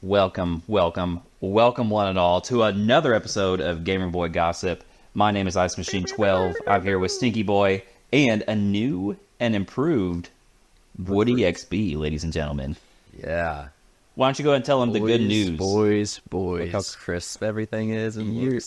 welcome one and all to another episode of Gamer Boy Gossip. My name is Ice Machine 12. I'm here with Stinky Boy and a new and improved Woody XB, ladies and gentlemen. Yeah. Why don't you go ahead and tell them the good news? Boys. Look how crisp everything is. And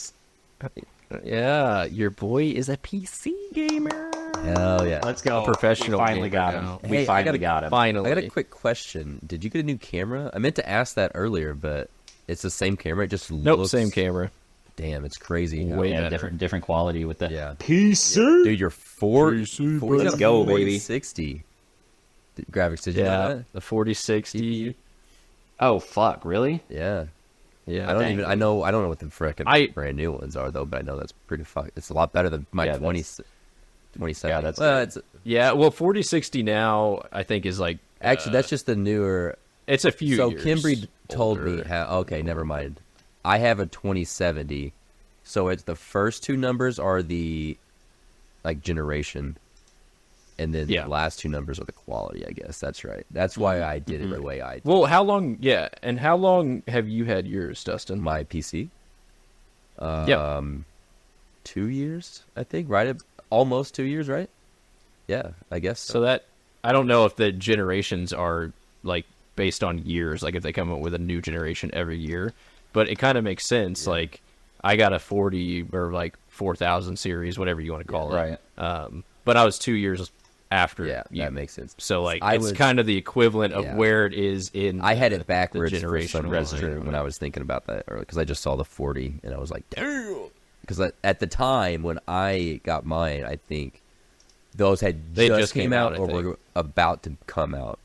yeah, your boy is a PC gamer. Hell yeah. Let's go. A professional We finally gamer got him. now. We finally got him. Finally. I got a quick question. Did you get a new camera? I meant to ask that earlier, but it's the same camera. It just looks... Same camera. Damn, it's crazy. Way Yeah, better. different quality with the PC. Dude, you're Let's go, baby. 4060 graphics. Did you know that? The 4060. Oh, fuck, really? Yeah. Yeah. I don't know what the frickin' brand new ones are though, but I know that's pretty it's a lot better than my 27. Yeah, that's well, 4060 now I think is like actually that's just the newer. It's a few years Kimbry told older. me okay, never mind. I have a 2070, so it's the first two numbers are the like generation, and then the last two numbers are the quality. I guess that's right. That's why I did it the way I did. Well, how long? Yeah, and how long have you had yours, Dustin? My PC. 2 years, I think. Right, almost 2 years, right? Yeah, I guess so. So that I don't know if the generations are like based on years, like if they come up with a new generation every year, but it kind of makes sense. Yeah. Like I got a 40 or like 4000 series, whatever you want to call it. Right. But I was 2 years after. Yeah, that makes sense. So like it's kind of the equivalent of where it is in. I had it backwards for some reason when I was thinking about that earlier because I just saw the 40 and I was like, damn. Because at the time when I got mine, I think those had just came out or were about to come out.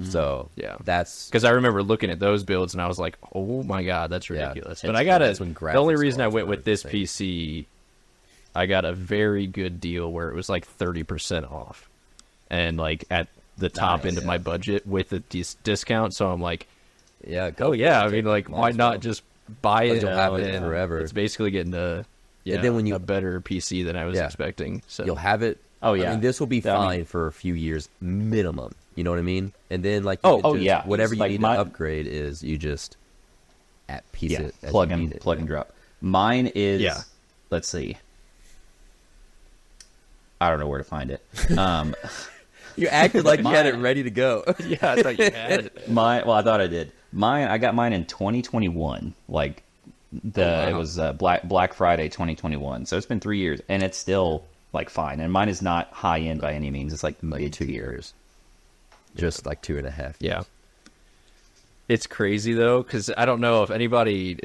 So yeah, that's because I remember looking at those builds and I was like, "Oh my god, that's ridiculous!" But I got the only reason I went with this PC, I got a very good deal where it was like 30% off, and like at the top end of my budget with a discount. So I'm like, I mean, like, why not just buy it? You'll have it forever. It's basically getting and then when a better PC than I was expecting. So you'll have it. Oh yeah, I mean, this will be fine for a few years minimum. You know what I mean? And then like whatever you need to upgrade is you just piece it, plug and drop. Mine is let's see. I don't know where to find it. You acted like you had it ready to go. Yeah, I thought you had it. I thought I did. I got mine in 2021. Like it was Black Friday 2021. So it's been 3 years, and it's still like fine. And mine is not high end by any means. It's like mid 2 years, just like 2.5. Yeah, it's crazy though because I don't know if anybody.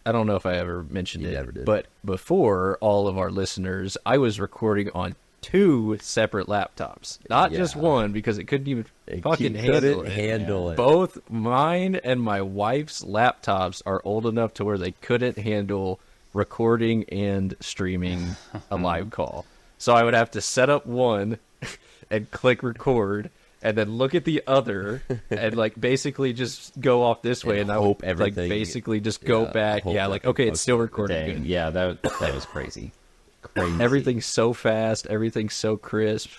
I don't know if I ever mentioned it, never did. But before all of our listeners, I was recording on 2 separate laptops, not just one, because it couldn't even fucking handle it. Both mine and my wife's laptops are old enough to where they couldn't handle recording and streaming a live call. So I would have to set up one and click record, and then look at the other, and like basically just go off this way, and I would like basically just go back. Yeah, like okay, it's still recording. Good. Yeah, that was crazy. Everything's so fast, everything's so crisp.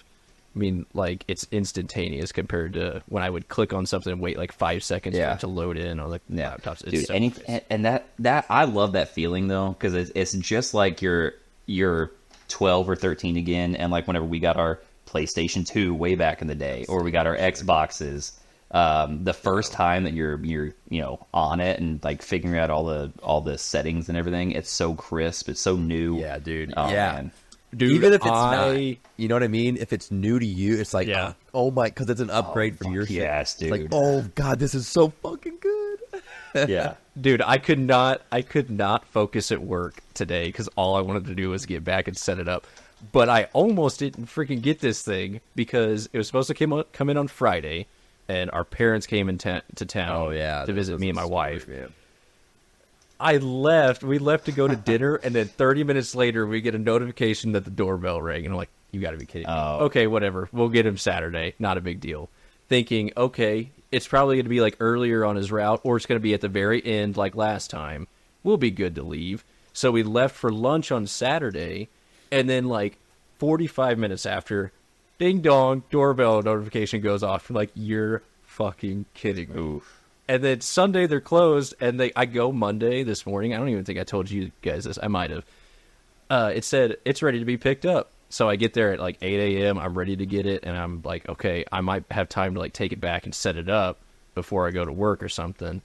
I mean, like it's instantaneous compared to when I would click on something and wait like 5 seconds for it to load in on the laptops. It's dude, and that I love that feeling though, because it's just like you're 12 or 13 again, and like whenever we got our PlayStation 2 way back in the day, or we got our Xboxes, the first time that you're on it and like figuring out all the settings and everything, it's so crisp, it's so new. Yeah, dude. Oh, man. Dude, even if it's not, you know what I mean? If it's new to you, it's like, oh my, because it's an upgrade from your shit. Yes, dude. It's like, oh god, this is so fucking good. Yeah, dude, I could not focus at work today because all I wanted to do was get back and set it up. But I almost didn't freaking get this thing because it was supposed to come in on Friday, and our parents came to town to visit me and my wife. Man. We left to go to dinner, and then 30 minutes later, we get a notification that the doorbell rang, and I'm like, you gotta be kidding me. Okay, whatever. We'll get him Saturday. Not a big deal. Thinking, okay, it's probably going to be like earlier on his route, or it's going to be at the very end like last time. We'll be good to leave. So we left for lunch on Saturday, and then like 45 minutes after, ding dong, doorbell notification goes off. Like, you're fucking kidding me. Oof. And then Sunday they're closed, and I go Monday this morning. I don't even think I told you guys this. I might have. It said it's ready to be picked up. So I get there at like 8 a.m. I'm ready to get it, and I'm like, okay, I might have time to like take it back and set it up before I go to work or something.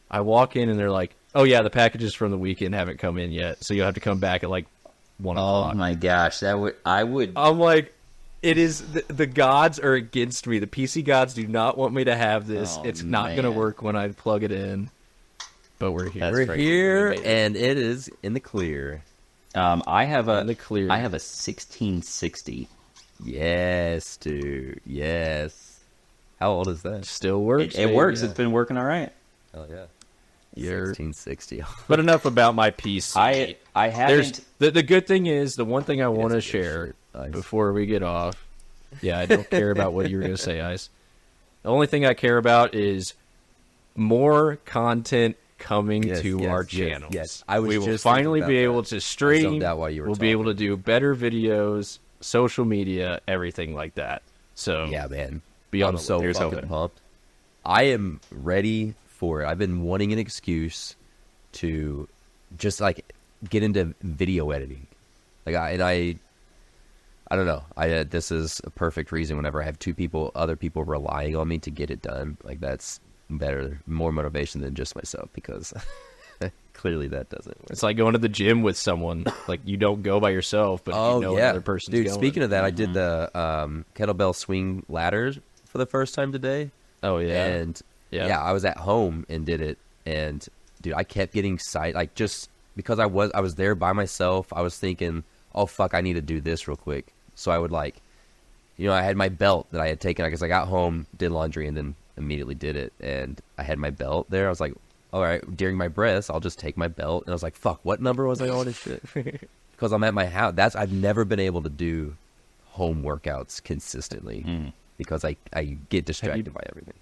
I walk in, and they're like, oh yeah, the packages from the weekend haven't come in yet, so you'll have to come back at like 1 o'clock. Oh my gosh, I'm like, it is the gods are against me. The PC gods do not want me to have this. It's not going to work when I plug it in. But we're here. We're here, and it is in the clear. I have a 1660. Yes, dude. Yes. How old is that? Still works. It works. Yeah. It's been working all right. Oh yeah. 1660. But enough about my PC. I haven't. The good thing is, the one thing I want to share before we get off. Yeah, I don't care about what you were going to say, Ice. The only thing I care about is more content coming to our channels. Yes. We will finally be able to stream. We'll be able to do better videos, social media, everything like that. So yeah, man. I'm so fucking pumped. I am ready for it. I've been wanting an excuse to just like get into video editing. Like I don't know. This is a perfect reason whenever I have other people relying on me to get it done. Like that's better, more motivation than just myself, because clearly that doesn't work. It's like going to the gym with someone. Like you don't go by yourself, but you know another person's Dude, going. Speaking of that, I did the kettlebell swing ladders for the first time today. Oh yeah. And yeah, I was at home and did it, and dude, I kept getting sight, like just because I was there by myself. I was thinking, oh fuck, I need to do this real quick. So I would I had my belt that I had taken. I guess I got home, did laundry, and then immediately did it. And I had my belt there. I was like, all right, during my breaths, I'll just take my belt. And I was like, fuck, what number was I on and shit? Because I'm at my house. I've never been able to do home workouts consistently because I get distracted by everything.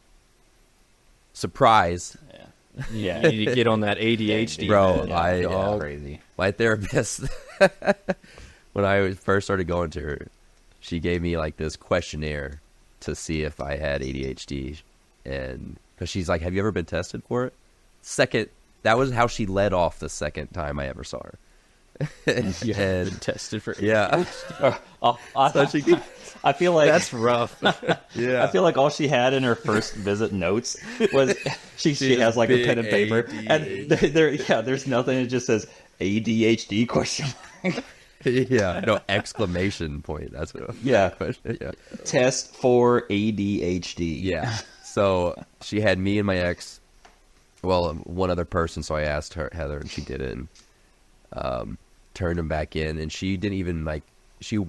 Surprise. Yeah, you need to get on that ADHD. Bro, crazy. My therapist, when I first started going to her, she gave me like this questionnaire to see if I had ADHD. And because she's like, have you ever been tested for it? That was how she led off the second time I ever saw her. You had been tested for ADHD. Yeah. I feel like that's rough. Yeah. I feel like all she had in her first visit notes was she has like a pen and paper, and there's nothing. It just says ADHD question mark. Yeah, no exclamation point. That's what. Yeah. Test for ADHD. Yeah. So she had me and my ex, well, one other person. So I asked her, Heather, and she did it. And, turned him back in, and she didn't even she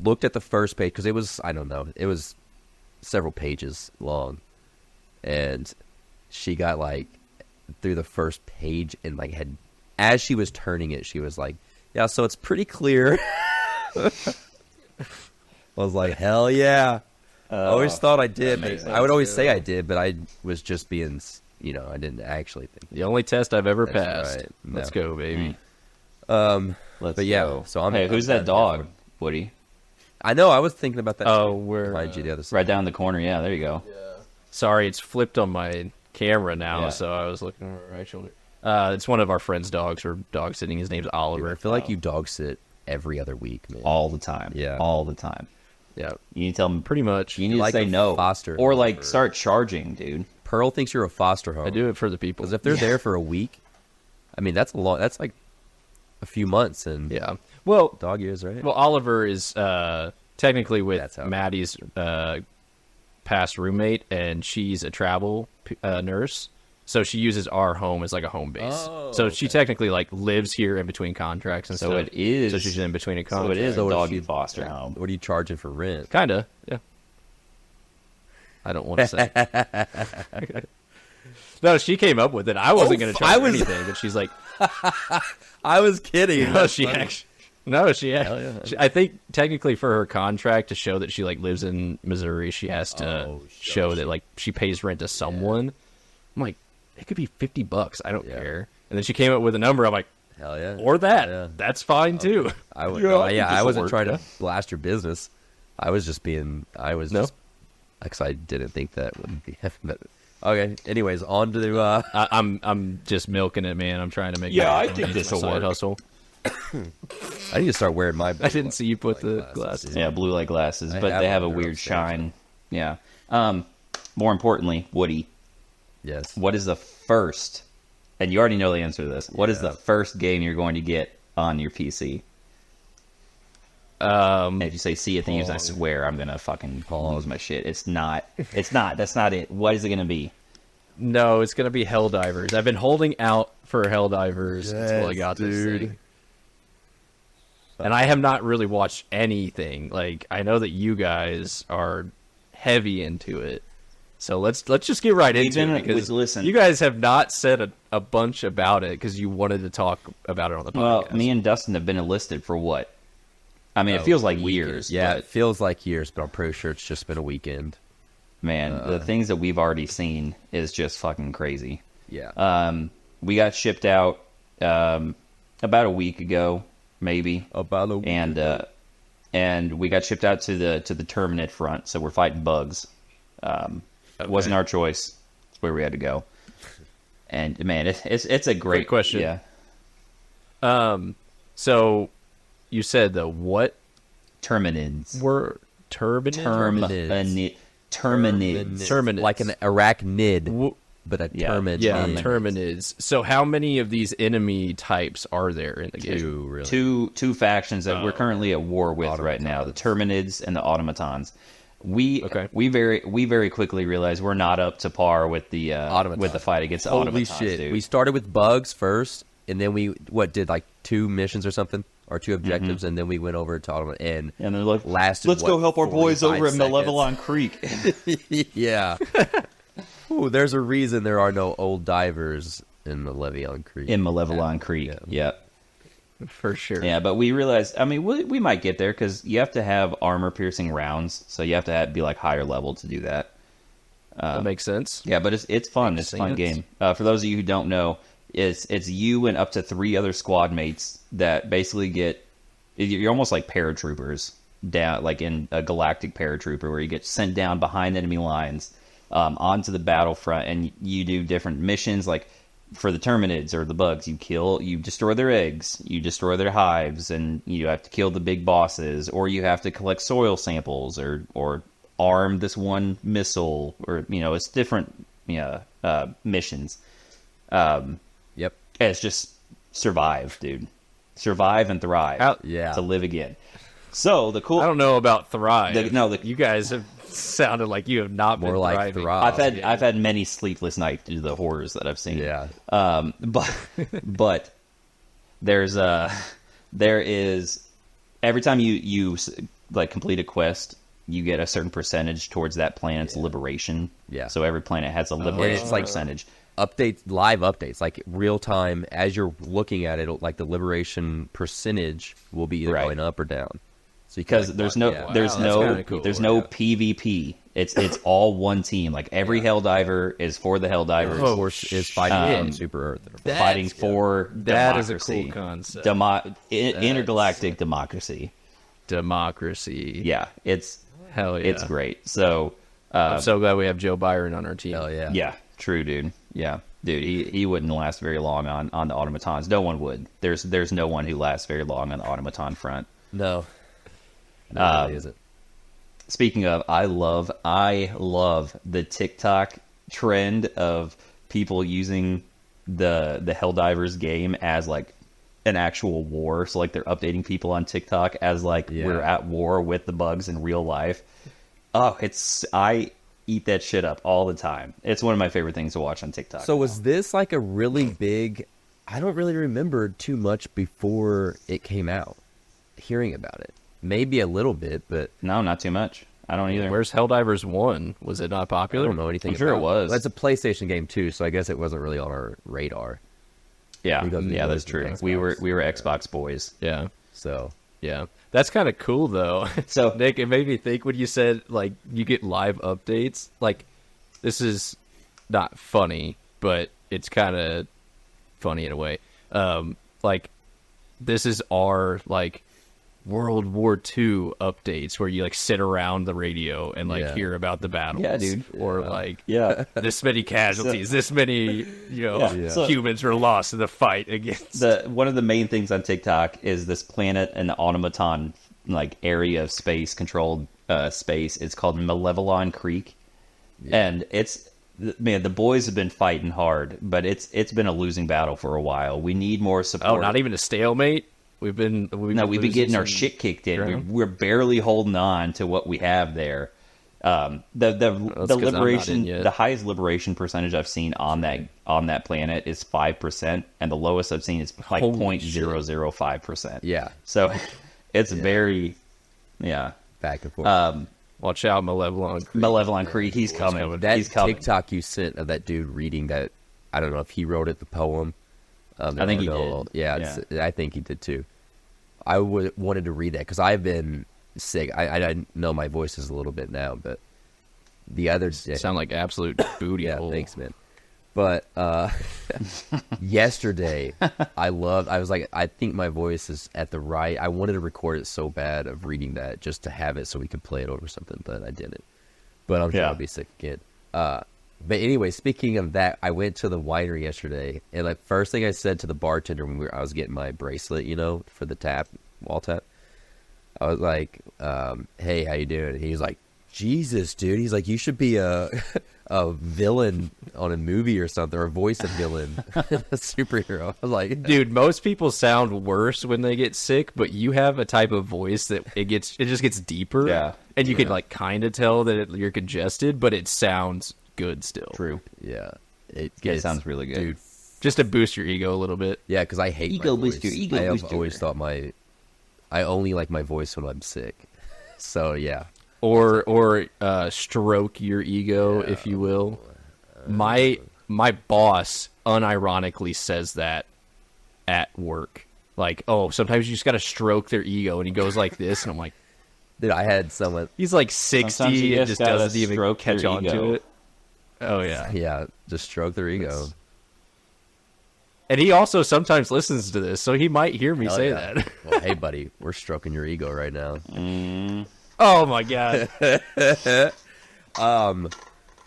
looked at the first page because it was, I don't know, it was several pages long, and she got through the first page and as she was turning it, she was like, yeah, so it's pretty clear. I was like, hell yeah. I always thought I did, but I would always say I did, but I was just being, I didn't actually think. The only test I've ever passed. Right. No. Let's go, baby. But yeah, so I'm. Hey, who's that dog, Woody? I know. I was thinking about that. Oh, we're behind you, the other side. Right down in the corner. Yeah, there you go. Yeah. Sorry, it's flipped on my camera now, so I was looking over my right shoulder. It's one of our friend's dogs. We're dog sitting. His name's Oliver. Dude, I feel like you dog sit every other week, man. All the time. Yeah, all the time. Yeah, you need to tell them pretty much. You need to say no, foster or start charging, dude. Pearl thinks you're a foster home. I do it for the people because if they're there for a week, I mean that's a long. That's like a few months, and well, dog years, right? Well, Oliver is technically with Maddie's past roommate, and she's a travel nurse, so she uses our home as like a home base. So she technically lives here in between contracts and stuff. So it is. So she's in between a contract. So it is a doggy foster home. What are you charging for rent? Kinda, yeah. I don't want to say. No, she came up with it. I wasn't going to charge anything, but she's like, I was kidding. No, she actually. I think technically for her contract to show that she lives in Missouri, she has to show that she pays rent to someone. I'm like, it could be $50. I don't care. And then she came up with a number. I'm like, hell yeah, or that. Yeah. That's fine too. I wasn't trying to blast your business. I was just being. Because I didn't think that would be. Okay. Anyways, on to the. I'm just milking it, man. I'm trying to make. I think this will work. Hustle. I need to start wearing my. I didn't see you put the glasses. Yeah, blue light glasses, but they have a weird shine. Yeah. More importantly, Woody. Yes. What is the first? And you already know the answer to this. What is the first game you're going to get on your PC? And if you say Sea of Thieves, I swear I'm gonna fucking lose my shit. It's not. That's not it. What is it gonna be? No, it's gonna be Helldivers. I've been holding out for Helldivers until I got this thing. And I have not really watched anything. Like, I know that you guys are heavy into it. So let's just get right into it, because listen, you guys have not said a bunch about it because you wanted to talk about it on the podcast. Well, me and Dustin have been enlisted for what? I mean, it feels like years. Yeah, it feels like years, but I'm pretty sure it's just been a weekend. Man, the things that we've already seen is just fucking crazy. Yeah. We got shipped out about a week ago, maybe. About a week ago. And we got shipped out to the Terminid front, so we're fighting bugs. It wasn't our choice. It's where we had to go. And man, it's a great question. Yeah. So you said the what? Terminids. Were Terminids. Terminids. Like an arachnid, but a terminid. Yeah, terminids. So how many of these enemy types are there in the game? Two, really. Two factions that we're currently at war with right now: the Terminids and the Automatons. We very quickly realized we're not up to par with the fight against the Holy Automatons. shit! Dude. We started with bugs first, and then we did like 2 missions or something, or 2 objectives, and then we went over to Automaton. And they're like, lasted. Let's go help our boys over at Malevelon Creek. Yeah. Ooh, there's a reason there are no old divers in Malevelon Creek. In Malevelon Creek, yeah. For sure. Yeah, but we realized, I mean, we might get there because you have to have armor-piercing rounds, so you have to be like higher level to do that. That makes sense. Yeah, but it's fun. It's a fun game. For those of you who don't know, it's you and up to 3 other squad mates that basically you're almost like paratroopers down, like in a galactic paratrooper, where you get sent down behind enemy lines onto the battlefront, and you do different missions, like. For the Terminids or the bugs, you destroy their eggs, you destroy their hives, and you have to kill the big bosses, or you have to collect soil samples, or arm this one missile, or it's different missions. Yep. It's just survive, dude. Survive and thrive. To live again. So the cool. I don't know about thrive. You guys have sounded like you have not been like thriving. thrive. I've had many sleepless nights due to the horrors that I've seen. Yeah. But there is every time you like complete a quest, you get a certain percentage towards that planet's liberation. Yeah. So every planet has a liberation percentage. Live updates, like real time as you're looking at it, like the liberation percentage will be either going up or down. So because there's no PvP. It's all one team. Like every Helldiver is for the Helldivers. Of course, is fighting Super Earth. Fighting for that democracy. is a cool concept. Intergalactic democracy. Democracy. Yeah, hell yeah. It's great. So I'm so glad we have Joe Byron on our team. Hell yeah. Yeah, true, dude. Yeah, dude. He wouldn't last very long on the Automatons. No one would. There's no one who lasts very long on the Automaton front. No. No, really isn't. Speaking of, I love the TikTok trend of people using the Helldivers game as like an actual war. So like they're updating people on TikTok as like we're at war with the bugs in real life. Oh, I eat that shit up all the time. It's one of my favorite things to watch on TikTok. So was this like a really big? I don't really remember too much before it came out. Hearing about it. Maybe a little bit, but no, not too much. I don't either. Where's Helldivers 1? Was it not popular? I don't know anything. I'm sure it was. Well, it's a PlayStation game too, so I guess it wasn't really on our radar. Yeah, that's true. We were Xbox boys. Yeah. So yeah, that's kind of cool though. So Nick, it made me think when you said like you get live updates. Like this is not funny, but it's kind of funny in a way. Like this is our like World War II updates where you like sit around the radio and like hear about the battles. Yeah, dude. Or like this many casualties, this many humans were lost in the fight against. One of the main things on TikTok is this planet and automaton like area of space, controlled space. It's called Malevelon Creek, and the boys have been fighting hard, but it's been a losing battle for a while. We need more support. Oh, not even a stalemate. We've been getting our shit kicked in. We're barely holding on to what we have there. The liberation, the highest liberation percentage I've seen on that planet is 5%, and the lowest I've seen is like 0.005%. Yeah. So it's very back and forth. Watch out, Malevelon Creek. Malevelon Creek, he's coming. That TikTok you sent of that dude reading that, I don't know if he wrote it, the poem. I think he did. Yeah, I think he did too. I wanted to read that because I've been sick. I know my voice is a little bit now, but the others sound like absolute booty. Yeah, thanks, man. But yesterday, I was like, I think my voice is at the right. I wanted to record it so bad of reading that just to have it so we could play it over something, but I didn't. But I'm trying to be sick again. But anyway, speaking of that, I went to the winery yesterday, and like first thing I said to the bartender when I was getting my bracelet, for the wall tap, I was like, "Hey, how you doing?" And he was like, "Jesus, dude," he's like, "You should be a villain on a movie or something, or voice a villain, a superhero." I was like, "Dude, most people sound worse when they get sick, but you have a type of voice that it just gets deeper, and you can like kind of tell that you're congested, but it sounds good still." True. Yeah. It sounds really good. Dude, just to boost your ego a little bit. Yeah, because I hate ego my boost voice. your ego I have booster. always thought I only like my voice when I'm sick. So, yeah. Or stroke your ego, if you will. My boss unironically says that at work. Like, oh, sometimes you just got to stroke their ego, and he goes like this, and I'm like, dude, I had someone. He's like 60 and just doesn't even catch on to it. Oh, yeah. Yeah, just stroke their ego. And he also sometimes listens to this, so he might hear me say that. Well, hey, buddy, we're stroking your ego right now. Oh, my God. I don't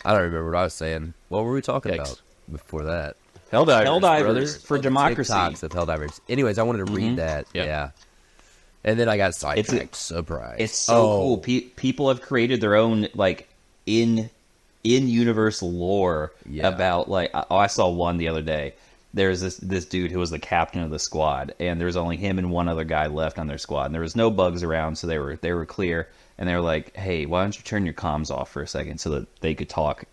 remember what I was saying. What were we talking about before that? Helldivers for democracy. TikToks of Helldivers. Anyways, I wanted to read that. Yep. Yeah. And then I got sidetracked. Surprise. It's so cool. People have created their own, like, in-universe lore about, like, I saw one the other day. There's this dude who was the captain of the squad, and there was only him and one other guy left on their squad, and there was no bugs around, so they were clear, and they were like, "Hey, why don't you turn your comms off for a second so that they could talk,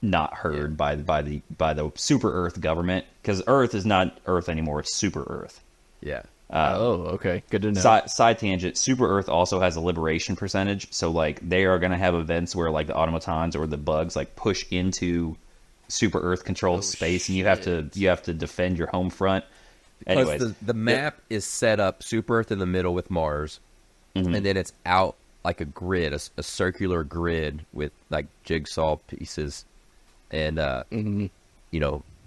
not heard by the Super Earth government, because Earth is not Earth anymore; it's Super Earth." Yeah. Okay, good to know. Side tangent: Super Earth also has a liberation percentage, so like they are going to have events where like the automatons or the bugs like push into Super Earth controlled space, and you have to defend your home front. Anyways, plus the map is set up Super Earth in the middle with Mars, and then it's out like a grid, a circular grid with like jigsaw pieces, and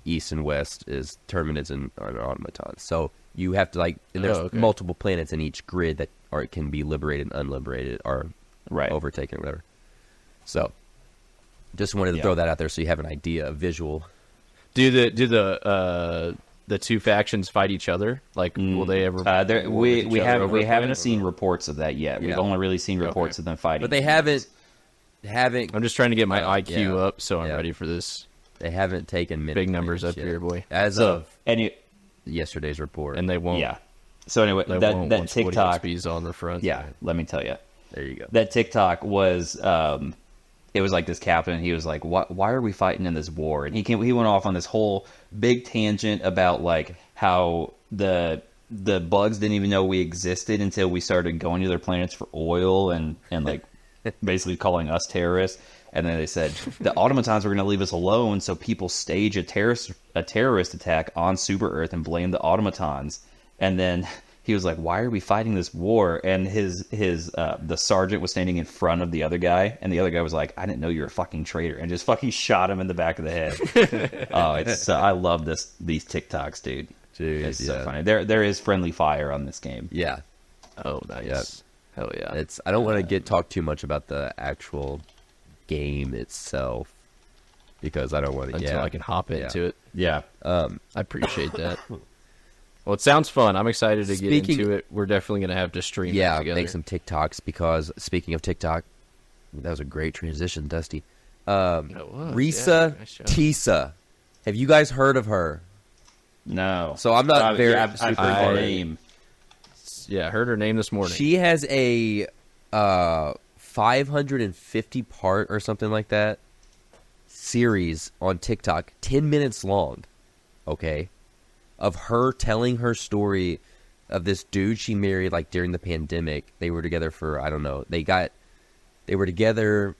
east and west is Terminids and automatons. So you have to and there's multiple planets in each grid that can be liberated and unliberated or overtaken or whatever. So just wanted to throw that out there so you have an idea, a visual. Do the two factions fight each other? Like, will they ever? We haven't seen reports of that yet. We've only really seen reports of them fighting. But they haven't. I'm just trying to get my IQ up, so I'm ready for this. They haven't taken big numbers up here, boy. As of yesterday's report, and they won't. Yeah. So anyway, that TikTok is on the front. Yeah, let me tell you. There you go. That TikTok was. It was like this captain. He was like, "Why are we fighting in this war?" And he went off on this whole big tangent about like how the bugs didn't even know we existed until we started going to their planets for oil and like basically calling us terrorists. And then they said the automatons were going to leave us alone, so people stage a terrorist attack on Super Earth and blame the automatons. And then he was like, "Why are we fighting this war?" And the sergeant was standing in front of the other guy, and the other guy was like, "I didn't know you were a fucking traitor," and just fucking shot him in the back of the head. I love these TikToks, dude. Dude, it's so funny. There is friendly fire on this game. Yeah, Oh, nice. Yep. Hell yeah. I don't want to talk too much about the actual game itself because I don't want to. Until I can hop into it. Yeah. I appreciate that. Well, it sounds fun. I'm excited to get into it. We're definitely going to have to stream it together. Make some TikToks because speaking of TikTok, that was a great transition, Dusty. Risa Tisa. Have you guys heard of her? No. So I'm not very... I've heard her name. Yeah, I heard her name this morning. She has a 550 part or something like that series on TikTok, 10 minutes long, okay, of her telling her story of this dude she married like during the pandemic. They were together for, I don't know, they were together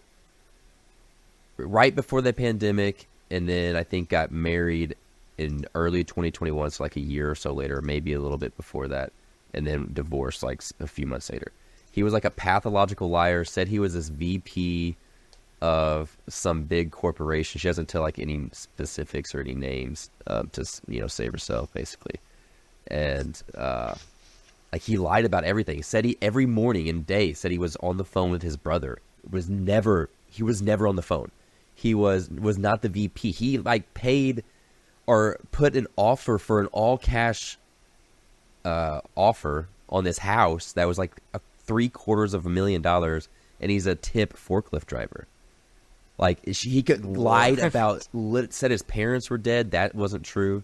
right before the pandemic, and then I think got married in early 2021, so like a year or so later, maybe a little bit before that, and then divorced like a few months later. He was like a pathological liar, said he was this VP of some big corporation. She doesn't tell like any specifics or any names to save herself basically. And like he lied about everything. Said he every morning and day said he was on the phone with his brother. He was never on the phone. He was not the VP. He like paid or put an offer for an all cash offer on this house that was like $750,000, and he's a tip forklift driver. Like he lied about, said his parents were dead. That wasn't true.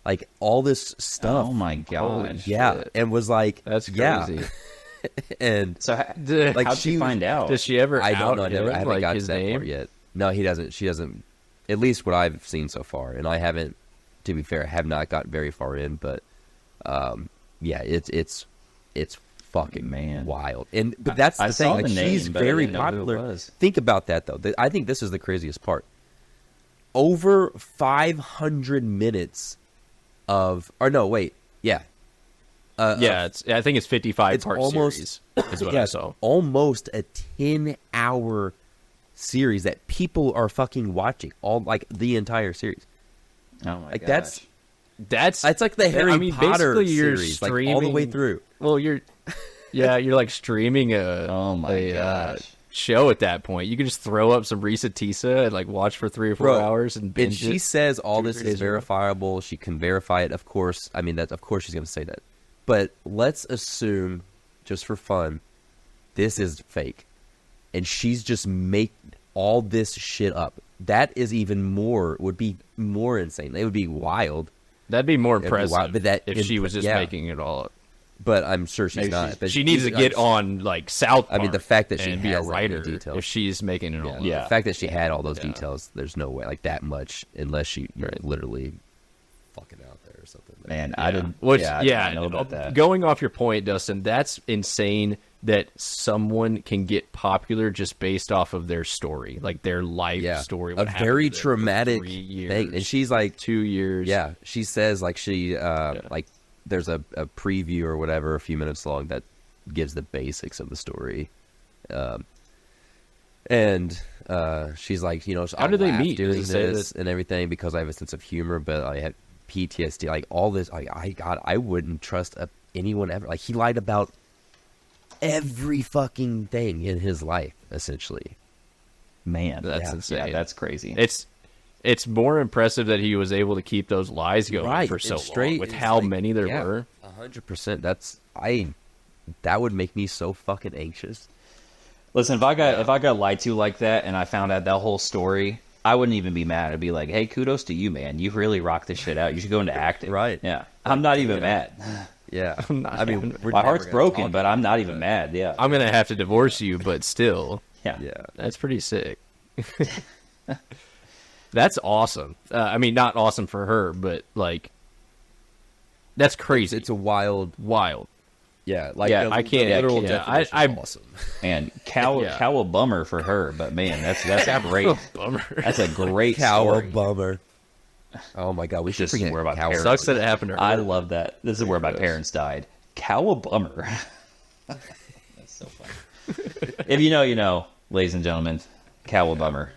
Like all this stuff. Oh my god! Yeah, shit. and was like, that's crazy. Yeah. And so, like, how'd she find out? Does she ever? I don't know. I haven't like got his to that name part yet. No, he doesn't. She doesn't. At least what I've seen so far, and I haven't. To be fair, I have not got very far in, but yeah, it's fucking wild. But that's the thing. Like, she's very popular. Think about that though. I think this is the craziest part. Over 500 minutes of, or no, wait, yeah. I think it's 55 it's part almost, series is what I saw. Almost a 10-hour series that people are fucking watching, all like the entire series. Oh my like gosh. That's like the Harry Potter series, like all the way through. Well, you're like streaming a show at that point. You can just throw up some Risa Tisa and like watch for 3 or 4 hours and binge. And she says all this is verifiable. She can verify it, of course. I mean, of course she's going to say that. But let's assume, just for fun, this is fake, and she's just make all this shit up. That is would be more insane. It would be wild. That'd be more impressive if she was just yeah. making it all up. But I'm sure she's not. But she needs to get on like South Park. I mean, the fact that she and has be a writer details. if she's making it all up. Yeah. The fact that she had all those details, there's no way like that much unless she literally fucking out there or something. Man, I didn't. I didn't know about that. Going off your point, Dustin, that's insane that someone can get popular just based off of their story, like their life story. A very traumatic thing. And she's like 2 years. Yeah, she says like she like there's a preview or whatever, a few minutes long, that gives the basics of the story. And she's like, how did they meet doing this and everything because I have a sense of humor, but I had PTSD, like all this. I wouldn't trust anyone ever. Like he lied about every fucking thing in his life, essentially. Man, that's insane. Yeah, that's crazy. It's more impressive that he was able to keep those lies going for so long with how many there were. 100%. That would make me so fucking anxious. Listen, if I got lied to like that and I found out that whole story, I wouldn't even be mad. I'd be like, hey, kudos to you, man. You really rocked this shit out. You should go into acting. Right. Yeah. I'm not even mad. Yeah. I mean, my heart's broken, but I'm not even mad. Yeah. I'm going to have to divorce you, but still. Yeah. That's pretty sick. That's awesome. I mean, not awesome for her, but like, that's crazy. It's a wild. Yeah, like I can't. Literal definition. I'm awesome. And cow a bummer for her, but man, that's great. Bummer. That's a great cow story. bummer. Oh my god, we should just where my parents. Sucks that it happened to her. I love that. This is where my parents died. Cow a bummer. That's so funny. If you know, you know, ladies and gentlemen. Cow a bummer.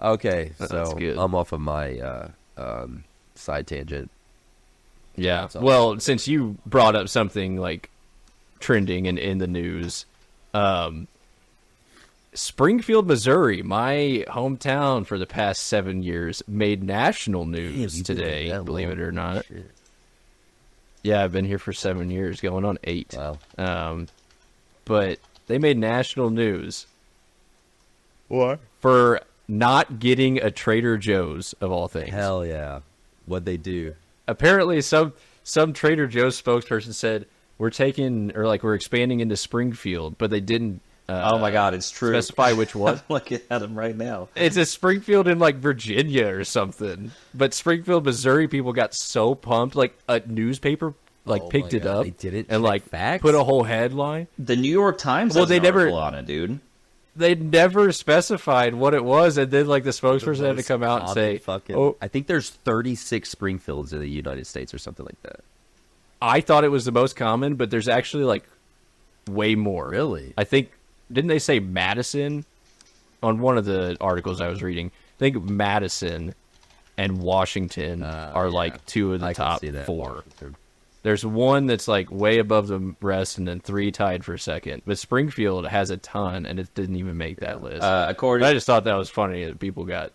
Okay, That's so good. I'm off of my side tangent. Yeah. Well, since you brought up something like trending and in the news. Springfield, Missouri, my hometown for the past 7 years, made national news today, believe it or not. Shit. Yeah, I've been here for 7 years, going on 8. Wow. But they made national news. What? For not getting a Trader Joe's, of all things. Hell yeah. What'd they do? Apparently, some Trader Joe's spokesperson said, we're expanding into Springfield, but they didn't oh my God, it's true. specify which one. I'm looking at them right now. It's a Springfield in like Virginia or something. But Springfield, Missouri people got so pumped, like a newspaper picked it up They did it and facts? put a whole headline. The New York Times Well, has they an never- article on it, dude. They never specified what it was, and then like the spokesperson had to come out and say, "Oh, I think there's 36 Springfields in the United States or something like that. I thought it was the most common, but there's actually like way more." Really? I think didn't they say Madison on one of the articles I was reading? I think Madison and Washington are like two of the I can top see that. 4. There's one that's like way above the rest, and then 3 tied for second. But Springfield has a ton, and it didn't even make that list. According, I just thought that was funny that people got.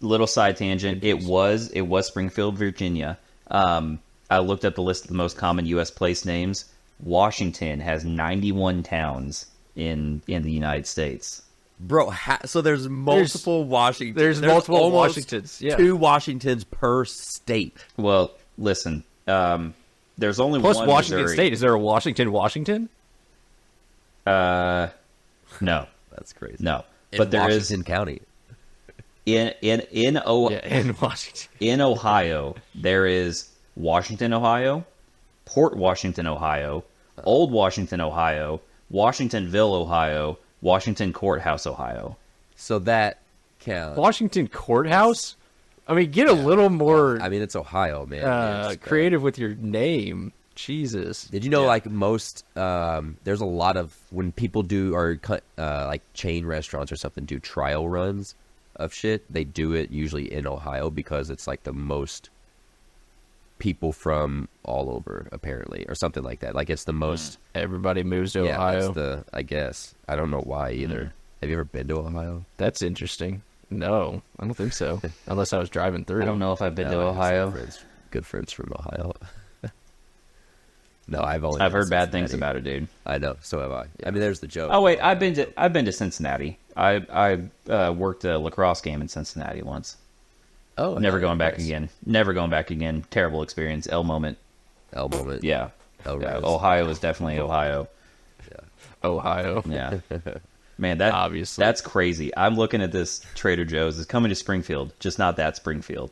little side tangent, it was Springfield, Virginia. I looked up the list of the most common U.S. place names. Washington has 91 towns in the United States. Bro, so there's multiple Washingtons. There's multiple almost Washingtons. Yeah. 2 Washingtons per state. Well, listen, there's only Plus one Washington Missouri. State. Is there a Washington? No, That's crazy. no. In But there Washington is County. in Yeah, in Washington. in Ohio, there is Washington, Ohio, Port Washington, Ohio, Old Washington, Ohio, Washingtonville, Ohio, Washington Courthouse, Ohio. So that counts. Washington Courthouse? I mean, get a little more I mean, it's Ohio, man. It's, creative with your name. Jesus. Did you know, like, most, there's a lot of, when people do, or like chain restaurants or something do trial runs of shit, they do it usually in Ohio because it's like the most people from all over, apparently, or something like that. Like, it's the most. Everybody moves to Yeah, Ohio. that's I guess. I don't know why either. Have you ever been to Ohio? That's interesting. No, I don't think so. Unless I was driving through. I don't know if I've been to No, I have some Ohio. good friends from Ohio. No, I've I've been heard to bad things Cincinnati. about it, dude. I know, so have I. I mean, there's the joke. Oh wait, I've been to Cincinnati. I worked a lacrosse game in Cincinnati once. Oh, Never going back nice. again. Never going back again. Terrible experience. L moment. L moment. Yeah. L Yeah, Rose. Ohio is definitely Ohio. Ohio. Yeah. Man, that Obviously. that's crazy. I'm looking at this Trader Joe's. It's coming to Springfield, just not that Springfield.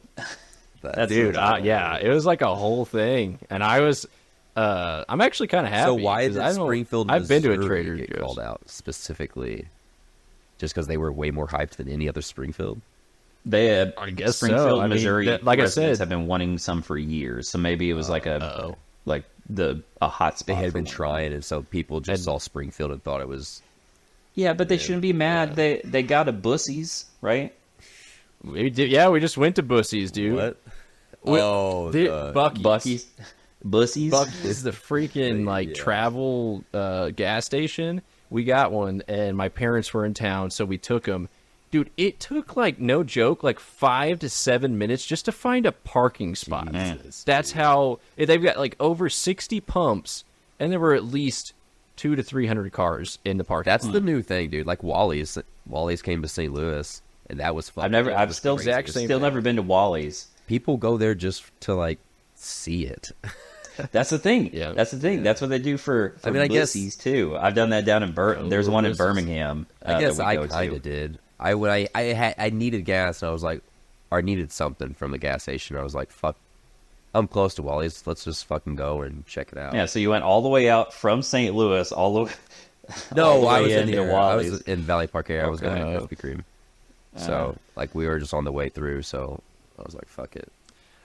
That's Dude, yeah, it was like a whole thing. And I was, I'm actually kind of happy. So why 'cause did I don't- Springfield, I've been to a Missouri Trader get Joe's. called out specifically? Just because they were way more hyped than any other Springfield? They had I guess so. Springfield, I mean, Missouri. like I residents said- have been wanting some for years. So maybe it was like a hot spot. They had for been one. trying, and so people just saw Springfield and thought it was. Yeah, but they shouldn't be mad. They got a Bussies, right? We did, yeah, we just went to Bussies, dude. Buc-ee's. Bucky's, Bussies. Buc-ee's is the freaking like travel gas station. We got one, and my parents were in town, so we took them. Dude, it took like no joke, like 5 to 7 minutes just to find a parking spot. That's how they've got like over 60 pumps, and there were at least 200 to 300 cars in the parking. That's the new thing, dude. Like Wally's came to St. Louis, and that was fun. I've still never been to Wally's. People go there just to like see it. That's the thing. Yeah. That's the thing. That's what they do for I mean, I guess- Bussies too. I've done that down in Burton. There's one in Bussies. Birmingham. I guess that we I go kind to. of did. I needed gas, and I was like, or I needed something from the gas station. I was like, fuck, I'm close to Wally's. Let's just fucking go and check it out. Yeah, so you went all the way out from St. Louis, all the way. No, all the I way was in into there. I was Wally's. in Valley Park area. I was going to Okay. Krispy Kreme. So, like, we were just on the way through, so I was like, fuck it.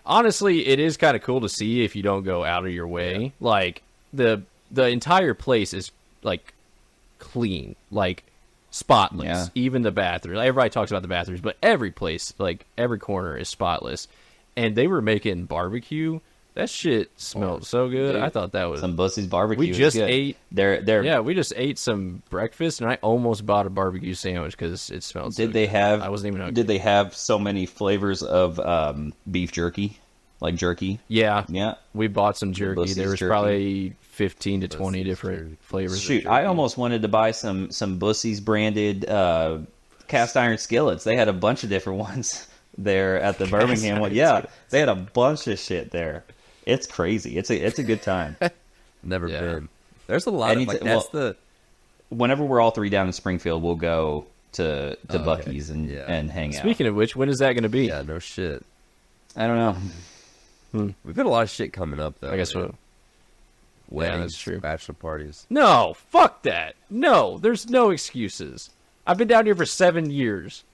Honestly, it is kind of cool to see if you don't go out of your way. Yeah. Like the entire place is like clean, like spotless. Yeah. Even the bathroom. Everybody talks about the bathrooms, but every place, like every corner, is spotless. And they were making barbecue That shit smelled so good. Dude, I thought that was some Bussy's barbecue. We just good. ate. They're we just ate some breakfast, and I almost bought a barbecue sandwich because it smelled. Did so they good. have? I wasn't even hungry. Did they have so many flavors of beef jerky, like jerky? Yeah, Yeah. We bought some jerky. Bussy's There was jerky. probably 15 to 20 different flavors. Shoot, I almost wanted to buy some Bussy's branded cast iron skillets. They had a bunch of different ones there at the Birmingham one. Yeah, they had a bunch of shit there. It's crazy. It's a good time. Never been. There's a lot of Whenever we're all three down in Springfield, we'll go to Buc-ee's and hang out. Speaking of which, when is that going to be? Yeah, no shit. I don't know. We've got a lot of shit coming up though. I guess so. Weddings, that's true. bachelor parties. No, fuck that. No, there's no excuses. I've been down here for 7 years,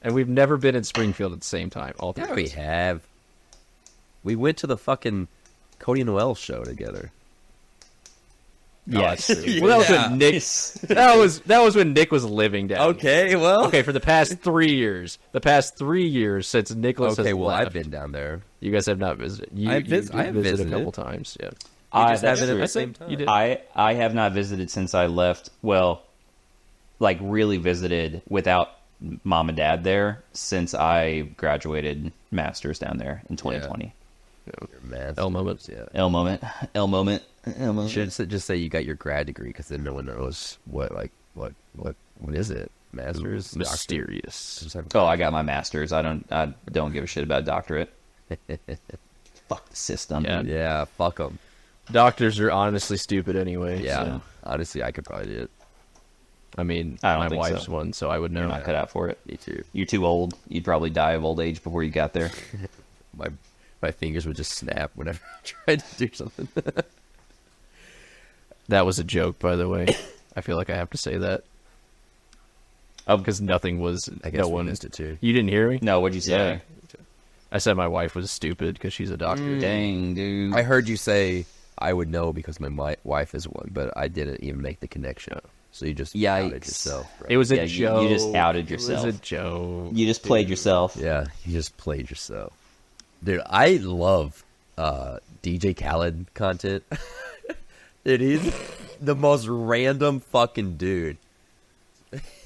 and we've never been in Springfield at the same time. All three. Yeah, we have. We went to the fucking Cody and Noel show together. Yes. Well, that was when Nick. That was when Nick was living down. Okay, here. well. Okay, for the past 3 years. The past 3 years since Nicholas has left. I've been down there. You guys have not visited. I have visited a couple times. Yeah. I just haven't at the same time. You did. I have not visited since I left. Well, like really visited without mom and dad there since I graduated masters down there in 2020. L moment. Yeah. L moment. You should just say you got your grad degree because then no one knows what is it? Masters? Mysterious. Oh, I got my masters. I don't give a shit about doctorate. Fuck the system. Yeah, fuck them. Doctors are honestly stupid anyway. Yeah, so. honestly, I could probably do it. I mean, I don't my think wife's so. one, so I would know. You're not cut out for it. Me too. You're too old. You'd probably die of old age before you got there. My fingers would just snap whenever I tried to do something. That was a joke, by the way. I feel like I have to say that. Because nothing was. I guess no we one missed it too. You didn't hear me? No, what'd you say? Yeah. I said my wife was stupid because she's a doctor. Dang, dude. I heard you say I would know because my wife is one, but I didn't even make the connection. So you just outed yourself. Right? It was a joke. You just outed yourself. It was a joke. You just played yourself. Yeah, you just played yourself. Dude, I love DJ Khaled content. Dude, he's the most random fucking dude.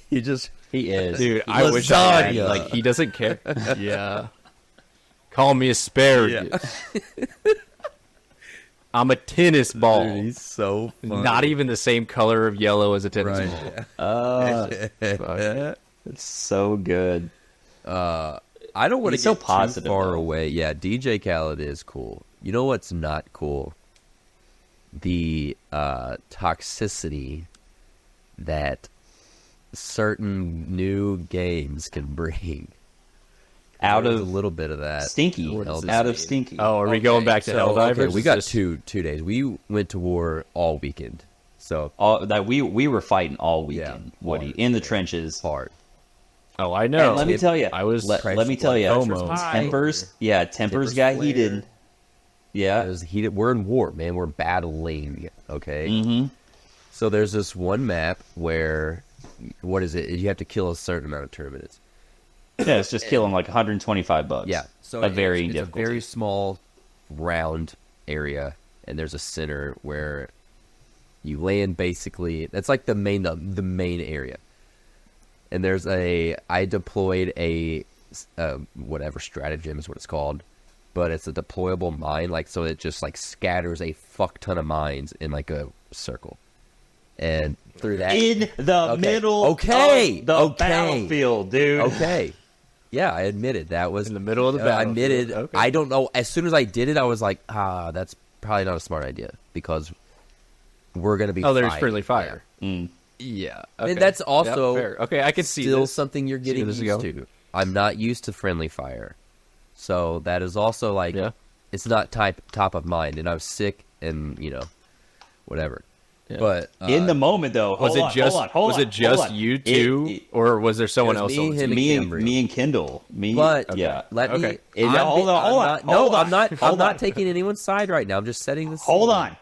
He is. Dude, I wish I had, Lasagna. like, he doesn't care. Yeah. Call me asparagus. Yeah. I'm a tennis ball. Dude, he's so funny. Not even the same color of yellow as a tennis ball. It's so good. I don't want to He's so get positive, too far though. away. Yeah, DJ Khaled is cool. You know what's not cool? The toxicity that certain new games can bring. Out There's of a little bit of that. Stinky. Out of Stinky. Oh, are we going back to Helldivers? Okay, we got two days. We went to war all weekend. So That we were fighting all weekend, Woody, hard, in the trenches. hard. Oh, I know. And let me tell you, I was. let me tell you, Homo. tempers Tempers got flared. heated. Yeah, It was heated. We're in war, man. We're battling. Okay. Mm-hmm. So there's this one map where, what is it? You have to kill a certain amount of terminates. yeah, it's just killing like 125 bugs. Yeah. So a varying it's a difficulty. very small, round area, and there's a center where you land. Basically, that's like the main area. And there's I deployed a whatever stratagem is what it's called, but it's a deployable mine. Like, so it just like scatters a fuck ton of mines in like a circle, and through that in the middle of the battlefield, dude. Okay. Yeah, I admitted that was In the middle of the I battlefield. admitted. Okay. I don't know. As soon as I did it, I was like, that's probably not a smart idea because we're gonna be. Oh, there's fighting. friendly fire. Mm. Yeah. I mean, okay. that's also Yep, fair. Okay, I can see still this. something you're getting this used go. to. I'm not used to friendly fire, so that is also like it's not top of mind, and I'm sick, and whatever. Yeah. But In the moment, though, Was it just you two, or was there someone else? me, on the him, team? me and Kendall. But yeah. let me. Okay. Hold on. I'm not taking anyone's side right now. I'm just setting this. Hold on,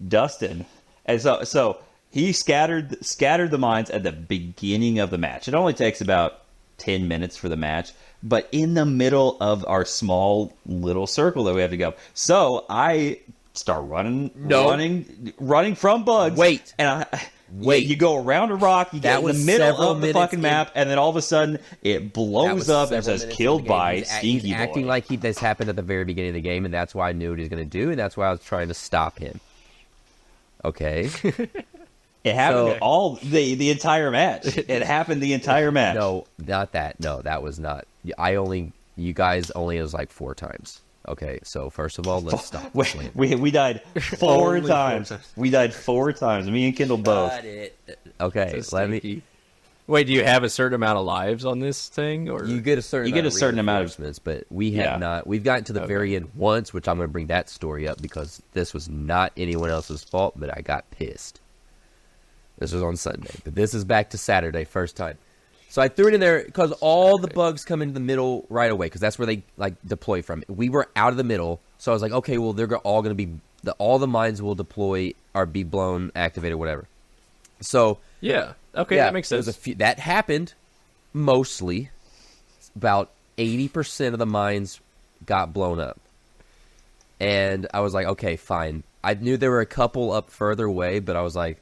Dustin. And so he scattered the mines at the beginning of the match. It only takes about 10 minutes for the match, but in the middle of our small little circle that we have to go. So I start running from bugs. Wait. And you go around a rock, you get in the middle of the fucking map, and then all of a sudden it blows up and says killed by Stinky He's Boy. acting like this happened at the very beginning of the game, and that's why I knew what he was going to do, and that's why I was trying to stop him. Okay. It happened the entire match. It happened the entire match. No, not that. No, that was not. You guys only, it was like 4 times. Okay, so first of all, let's stop. We died 4 times. We died 4 times. Me and Kendall both. Okay, let me. Wait, do you have a certain amount of lives on this thing, or you get a certain amount of reinforcements, but we have not. We've gotten to the very end once, which I'm going to bring that story up because this was not anyone else's fault, but I got pissed. This was on Sunday, but this is back to Saturday, first time. So I threw it in there because all the bugs come into the middle right away because that's where they like deploy from. We were out of the middle, so I was like, okay, well they're all going to be all the mines will deploy or be blown, activated, whatever. So that makes sense. That happened mostly. About 80% of the mines got blown up, and I was like, okay, fine. I knew there were a couple up further away, but I was like,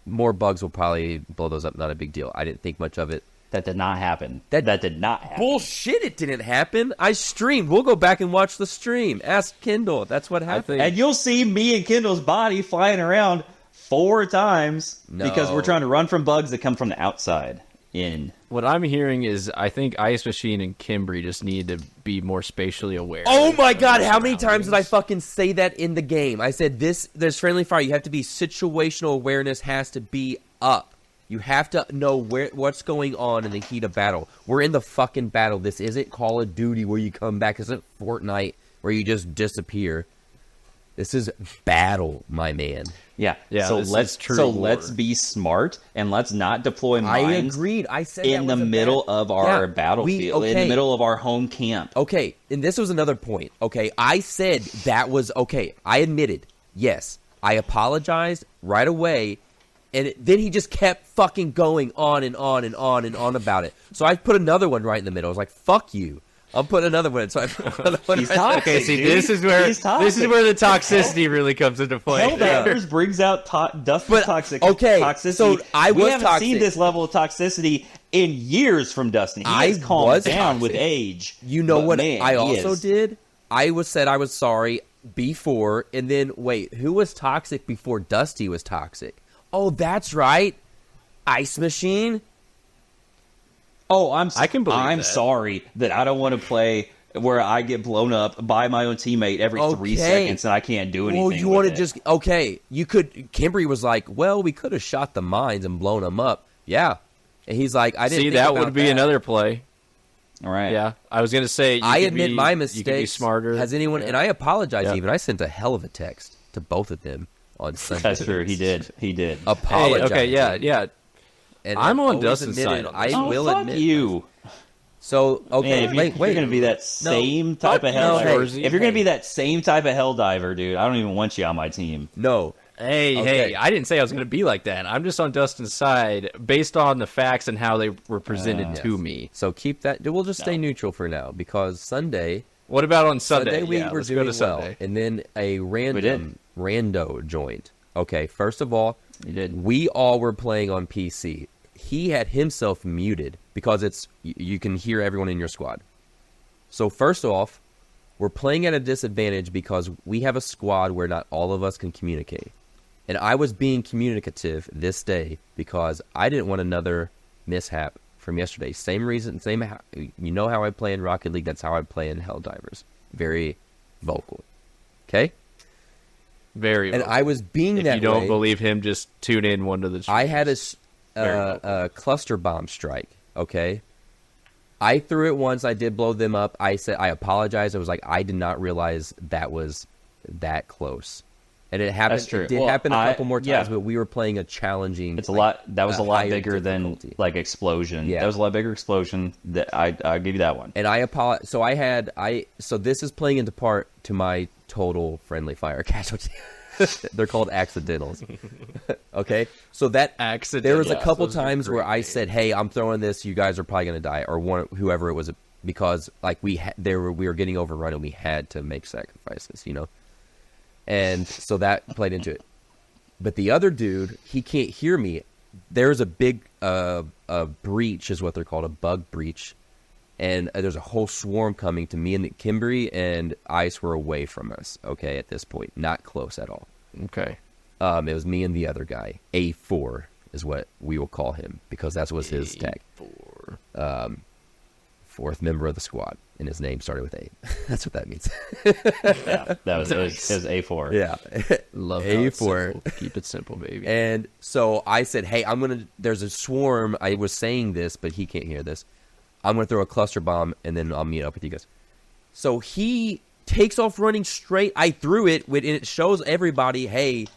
more bugs will probably blow those up. Not a big deal. I didn't think much of it. That did not happen. That did not happen. Bullshit, it didn't happen. I streamed. We'll go back and watch the stream. Ask Kendall. That's what happened. And you'll see me and Kendall's body flying around 4 times because we're trying to run from bugs that come from the outside in. What I'm hearing is I think Ice Machine and Kimbry just need to be more spatially aware. Oh my god, how many times did I fucking say that in the game? I said there's friendly fire. You have to be situational awareness has to be up. You have to know what's going on in the heat of battle. We're in the fucking battle. This isn't Call of Duty where you come back. This isn't Fortnite where you just disappear. This is battle, my man. Yeah. So let's be smart and let's not deploy mines. I agreed. I said in the middle of our battlefield, in the middle of our home camp. Okay, and this was another point. Okay, I said that was okay. I admitted, yes, I apologized right away. And then he just kept fucking going on and on and on and on about it. So I put another one right in the middle. I was like, "Fuck you." I'm putting another one. So I put another one. He's toxic, okay, see, this is where the toxicity really comes into play. Helldivers brings out Dustin's toxicity. So we haven't seen this level of toxicity in years from Dustin. He has calmed down with age. You know what? I also did. I said I was sorry before, and then wait, who was toxic before Dusty was toxic? Oh, that's right. Ice Machine. Oh, I'm sorry that I don't want to play where I get blown up by my own teammate every 3 seconds and I can't do anything. Well, you want to just you could. Kimbry was like, well, we could have shot the mines and blown them up. Yeah, and he's like, I didn't see that would be another play. All right. Yeah, I was gonna say. I admit my mistake. You could be smarter. Has anyone? And I apologize. Even I sent a hell of a text to both of them on Sunday. That's true. He did. Apologize. Hey, okay. Yeah. And I'm on Dustin's side. I will admit you. So man, if you're gonna be that same type of Helldiver, if you're gonna be that same type of Helldiver, dude, I don't even want you on my team. No. Hey, I didn't say I was going to be like that. I'm just on Dustin's side based on the facts and how they were presented to me. So keep that. We'll just stay neutral for now because Sunday. What about on Sunday? We were doing well, and then a rando joined. Okay, first of all, we all were playing on PC. He had himself muted because you can hear everyone in your squad. So first off, we're playing at a disadvantage because we have a squad where not all of us can communicate. And I was being communicative this day because I didn't want another mishap from yesterday. Same reason, you know how I play in Rocket League, that's how I play in Helldivers. Very vocal. Okay? Very vocal. And I was being that way. If you don't believe him, just tune in one to the streams. I had a cluster bomb strike, okay? I threw it once, I did blow them up. I said I apologized. I was like, I did not realize that was that close. And it happened. That's true. It did happen a couple more times, but we were playing a challenging. It's a lot. That was a lot bigger than like explosion. Yeah, that was a lot bigger explosion. That I'll give you that one. And I apologize. So this is playing into part to my total friendly fire casualty. They're called accidentals. Okay, so there was a couple times where I said, "Hey, I'm throwing this. You guys are probably gonna die," or whoever it was because like we were getting overrun and we had to make sacrifices, you know. And so that played into it. But the other dude, he can't hear me. There's a big a breach is what they're called, a bug breach. And there's a whole swarm coming to me, and Kimberly and Ice were away from us, okay, at this point. Not close at all. Okay. It was me and the other guy. A4 is what we will call him, because that was his tag. Fourth member of the squad, and his name started with A. That's what that means. Yeah, that was, nice. It was A4. Yeah. Love A4. Keep it simple, baby. And so I said, hey, there's a swarm. I was saying this, but he can't hear this. I'm going to throw a cluster bomb, and then I'll meet up with you guys. So he takes off running straight. I threw it, and it shows everybody, hey,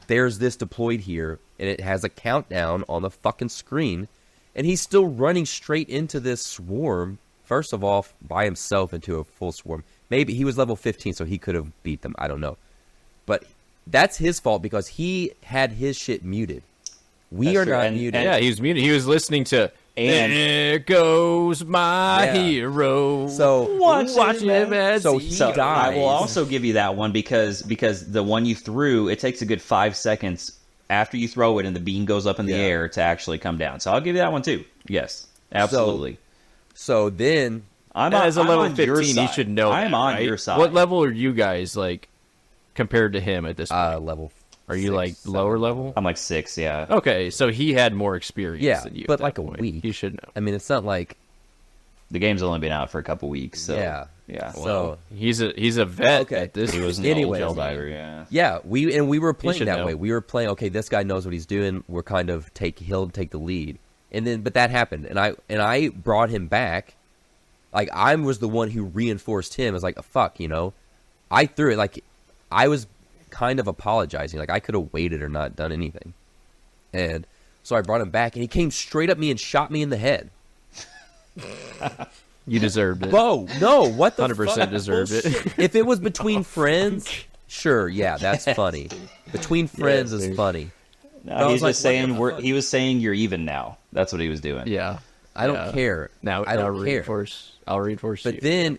there's this deployed here, and it has a countdown on the fucking screen. And he's still running straight into this swarm, first of all, by himself into a full swarm. Maybe he was level 15, so he could have beat them. I don't know. But that's his fault, because he had his shit muted. We are not muted. Yeah, he was muted. He was listening to... And there goes my hero. So watch him as he dies. I will also give you that one because the one you threw, it takes a good 5 seconds after you throw it and the beam goes up in the air to actually come down. So I'll give you that one too. Yes, absolutely. So then, as a level 15, you should know. I'm on your side. What level are you guys like compared to him at this point? Level. Are you like lower level? I'm like 6, yeah. Okay, so he had more experience than you. But like a week. You should know. I mean, it's not like the game's only been out for a couple weeks. So yeah. So he's a vet. Okay, this he was an old Helldiver. Yeah, we were playing that way. We were playing. Okay, this guy knows what he's doing. We're kind of he'll take the lead, and then but that happened, and I brought him back. Like I was the one who reinforced him. As like fuck, you know. I threw it like I was kind of apologizing, like I could have waited or not done anything, and so I brought him back, and he came straight at me and shot me in the head. You deserved it. Whoa, no, what the 100% deserved it. If it was between friends, sure, yeah, that's funny. Between friends is funny. No, he's just saying he was saying you're even now. That's what he was doing. Yeah, I don't care. Now I don't care. I'll reinforce you. But then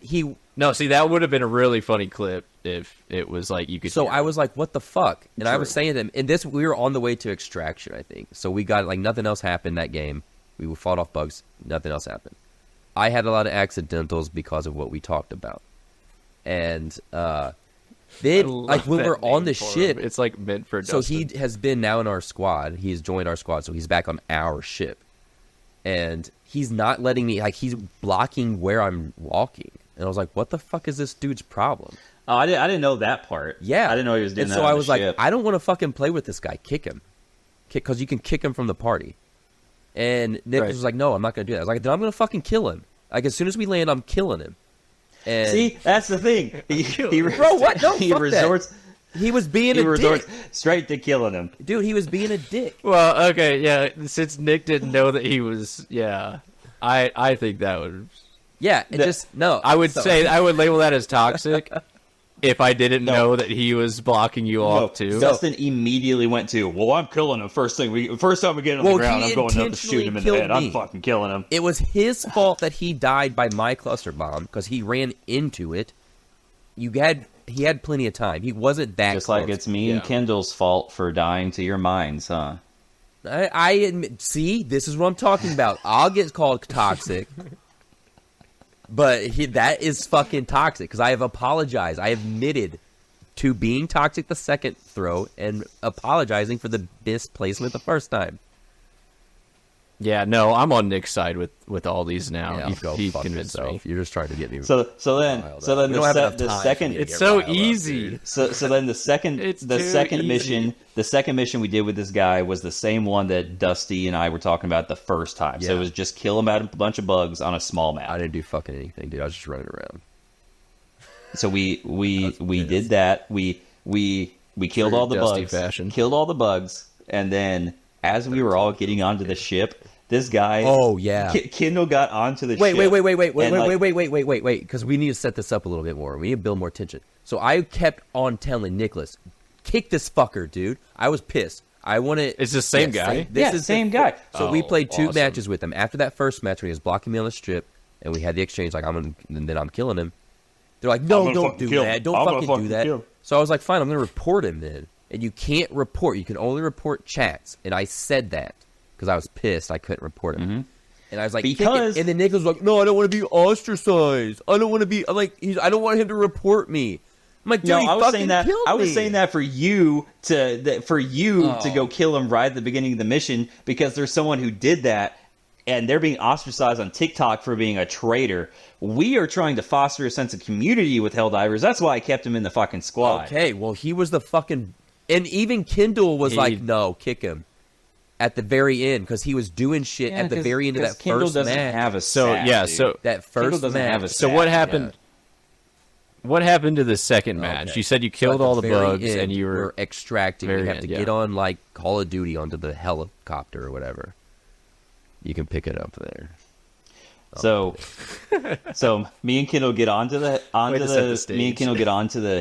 No, see, that would have been a really funny clip if it was like you could. So I was like, "What the fuck?" And I was saying to him, and we were on the way to extraction, I think. So we got like nothing else happened that game. We fought off bugs. Nothing else happened. I had a lot of accidentals because of what we talked about, and then like when we're on the ship, it's like meant for. So he has been now in our squad. He's joined our squad, so he's back on our ship, and he's not letting me. Like he's blocking where I'm walking. And I was like, what the fuck is this dude's problem? Oh, I didn't know that part. Yeah. I didn't know he was doing and that. So on I was the like, ship. I don't want to fucking play with this guy. Kick him. Because you can kick him from the party. And Nick was like, no, I'm not going to do that. I was like, then I'm going to fucking kill him. Like, as soon as we land, I'm killing him. And see, that's the thing. Bro, what? No, he resorts. That. He was being a dick. Straight to killing him. Dude, he was being a dick. Well, okay, yeah. Since Nick didn't know that he was, I think that would... Yeah, no. I would say I would label that as toxic if I didn't know that he was blocking you off too. Dustin immediately went to, well, I'm killing him first time we get on the ground. I'm going up to shoot him in the head. I'm fucking killing him. It was his fault that he died by my cluster bomb because he ran into it. He had plenty of time. He wasn't that just close. Like it's me and Kendall's fault for dying to your mines, huh? I admit. See, this is what I'm talking about. I'll get called toxic. But that is fucking toxic because I have apologized. I admitted to being toxic the second throw and apologizing for the misplacement the first time. Yeah, no, I'm on Nick's side with all these now. Yeah, he convinced me. You're just trying to get me. So then the second. It's so easy. So then the second mission we did with this guy was the same one that Dusty and I were talking about the first time. Yeah. So it was just kill him at a bunch of bugs on a small map. I didn't do fucking anything, dude. I was just running around. So we did that. We killed all the bugs. Fashion. Killed all the bugs, and then as we were all getting onto the ship, this guy, Kendall got onto the ship. Wait, because we need to set this up a little bit more. We need to build more tension. So I kept on telling Nicholas, kick this fucker, dude. I was pissed. I want to. It's the same guy. This is same guy. So we played two matches with him. After that first match, when he was blocking me on the strip, and we had the exchange, like, and then I'm killing him. They're like, no, don't do that. Don't fucking do that. So I was like, fine, I'm going to report him then. And you can't report. You can only report chats. And I said that because I was pissed. I couldn't report him. Mm-hmm. And I was like, because... And then Nick was like, no, I don't want to be ostracized. I don't want to be, I'm like, I don't want him to report me. I'm like, dude, no, I was saying that. I was saying that for you to go kill him right at the beginning of the mission because there's someone who did that and they're being ostracized on TikTok for being a traitor. We are trying to foster a sense of community with Helldivers. That's why I kept him in the fucking squad. Okay, well, he was the fucking, and even Kendall was like, no, kick him. At the very end, because he was doing shit at the very end of that Kindle first doesn't match. Have a stat, so that first doesn't match. have a so stat. what happened? Yeah. What happened to the second match? You said you killed all the bugs and you were extracting. You have to get on like Call of Duty onto the helicopter or whatever. You can pick it up there. So me and Kendall get onto the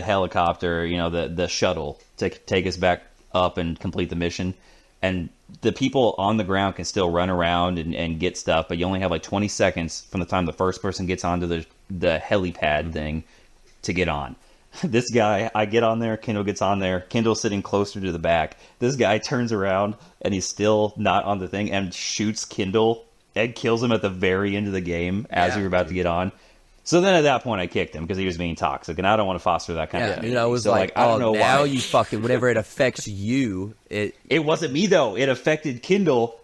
helicopter, you know, the shuttle to take us back up and complete the mission. And the people on the ground can still run around and get stuff, but you only have like 20 seconds from the time the first person gets onto the helipad thing to get on. This guy, I get on there, Kendall gets on there, Kendall's sitting closer to the back. This guy turns around and he's still not on the thing and shoots Kendall and kills him at the very end of the game as we were about to get on. So then at that point I kicked him because he was being toxic, and I don't want to foster that kind of thing. You know, it was so like, I don't know now why. you fucking, whenever it affects you, it wasn't me though. It affected Kendall.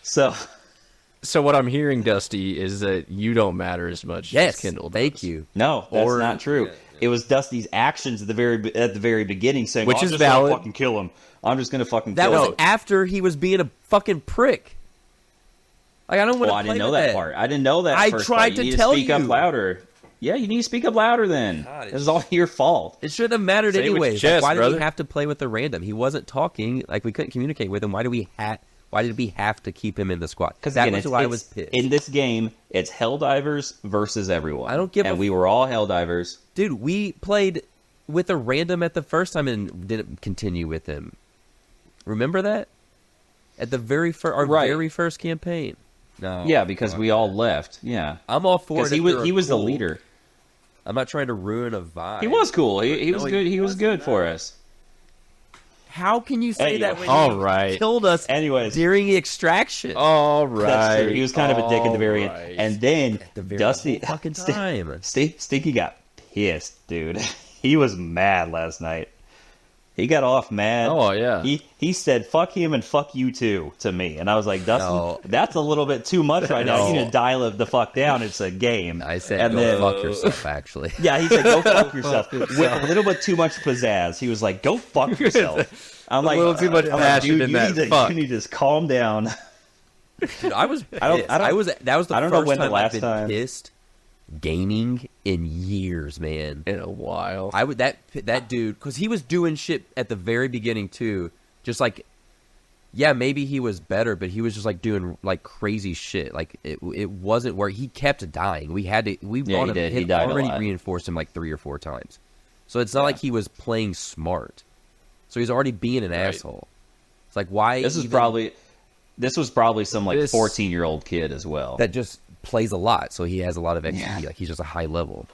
So what I'm hearing, Dusty, is that you don't matter as much as Kendall does. Thank you. No, that's not true. It was Dusty's actions at the very beginning saying, which is just valid. Gonna fucking kill him. I'm just gonna fucking that kill him. That was after he was being a fucking prick. Like, I don't want to play I didn't know that part. I didn't know that. I first tried part. to tell speak you. Up louder. Yeah, you need to speak up louder then. God, this is all your fault. It shouldn't have mattered anyways. Chest, why brother. did we have to play with the random? He wasn't talking. Like, we couldn't communicate with him. Why did we have to keep him in the squad? Because that was why I was pissed. In this game, it's Helldivers versus everyone. I don't give we were all Helldivers. Dude, we played with a random at the first time and didn't continue with him. Remember that? At the very first campaign. No. Yeah, because we all left. Yeah. I'm all for it. He was the leader. I'm not trying to ruin a vibe. He was cool. He was good. He was good for us. How can you say that when he killed us during the extraction? All right. That's true. He was kind of a dick at the very end. And then Dusty fucking time. Stinky got pissed, dude. He was mad last night. He got off mad. Oh, yeah. He said, fuck him and fuck you too, to me. And I was like, Dustin, that's a little bit too much right now. You need to dial it the fuck down. It's a game. I said, go fuck yourself, actually. Yeah, he said, go fuck yourself. With a little bit too much pizzazz. He was like, go fuck yourself. I'm like, a little too much passion in that fuck. You need to just calm down. Dude, I was pissed. That was the first time I've been pissed gaming in years, man. In a while. That dude, because he was doing shit at the very beginning too. Just like, yeah, maybe he was better, but he was just like doing like crazy shit. Like it wasn't where he kept dying. We brought him. He died already a lot. reinforced him like 3 or 4 times. So it's not like he was playing smart. So he's already being an asshole. It's like, why? This was probably some like 14-year-old kid as well. That just plays a lot, so he has a lot of XP. Yeah. Like, he's just a high level.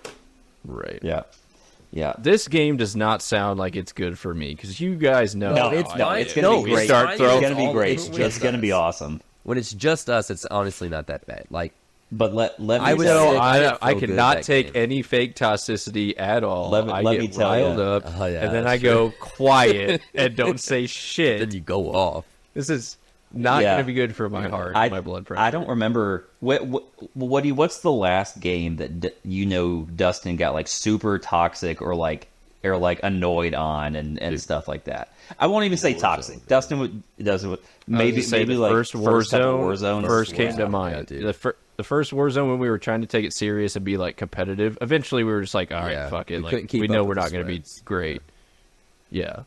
Right. Yeah. This game does not sound like it's good for me, because you guys know. No, it's going to be great. It's going to be great. It's going to be awesome. When it's just us, it's honestly not that bad. Like, but let me I cannot take any fake toxicity at all. Let me get tell riled you. up, and then I go quiet and don't say shit. Then you go off. This is not going to be good for my heart, my blood pressure. I don't remember what's the last game that Dustin got like super toxic or like annoyed on and stuff like that. I won't even say toxic. Dustin maybe the like first Warzone first came to mind. Yeah, the first Warzone, when we were trying to take it serious and be like competitive, eventually we were just like, all right, fuck it. We know we're not going to be great. Yeah.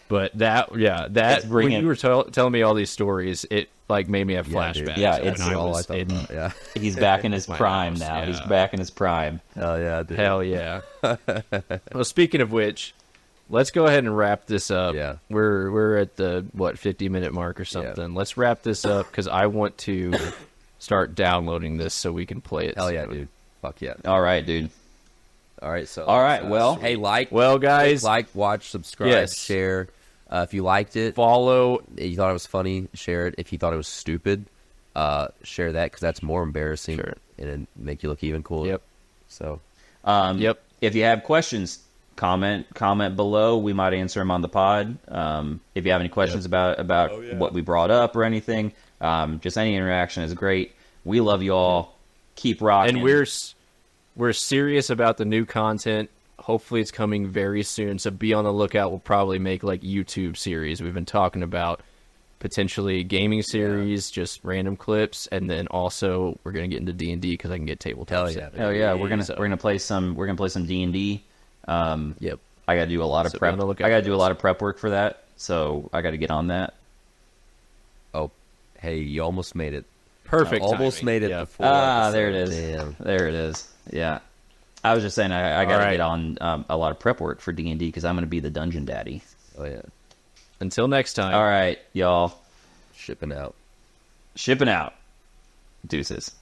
But when you were telling me all these stories, it like made me have flashbacks. Yeah, it's all I thought. Yeah, he's back in his prime now. Yeah. He's back in his prime. Oh yeah, dude. Hell yeah. Well, speaking of which, let's go ahead and wrap this up. Yeah, we're at the 50-minute mark or something. Yeah. Let's wrap this up because I want to start downloading this so we can play it. Hell yeah, dude. Fuck yeah. All right, dude. All right, so well, hey, guys, watch, subscribe, share. If you liked it, follow. If you thought it was funny, share it. If you thought it was stupid, share that because that's more embarrassing and it'd make you look even cooler. Yep. So, if you have questions, comment below. We might answer them on the pod. If you have any questions about what we brought up or anything, just any interaction is great. We love you all. Keep rocking. And we're serious about the new content. Hopefully it's coming very soon, so be on the lookout. We'll probably make like YouTube series. We've been talking about potentially gaming series, just random clips, and then also we're gonna get into D&D because I can get tabletop. Hell yeah, we're gonna play some D&D. Yep. I gotta do a lot of prep. I gotta do a lot of prep work for that, so I gotta get on that. Oh, hey, you almost made it. Perfect. Almost made it before. There it is. Damn. There it is. Yeah. I was just saying I got to get on a lot of prep work for D&D because I'm going to be the dungeon daddy. Oh, yeah. Until next time. All right, y'all. Shipping out. Deuces.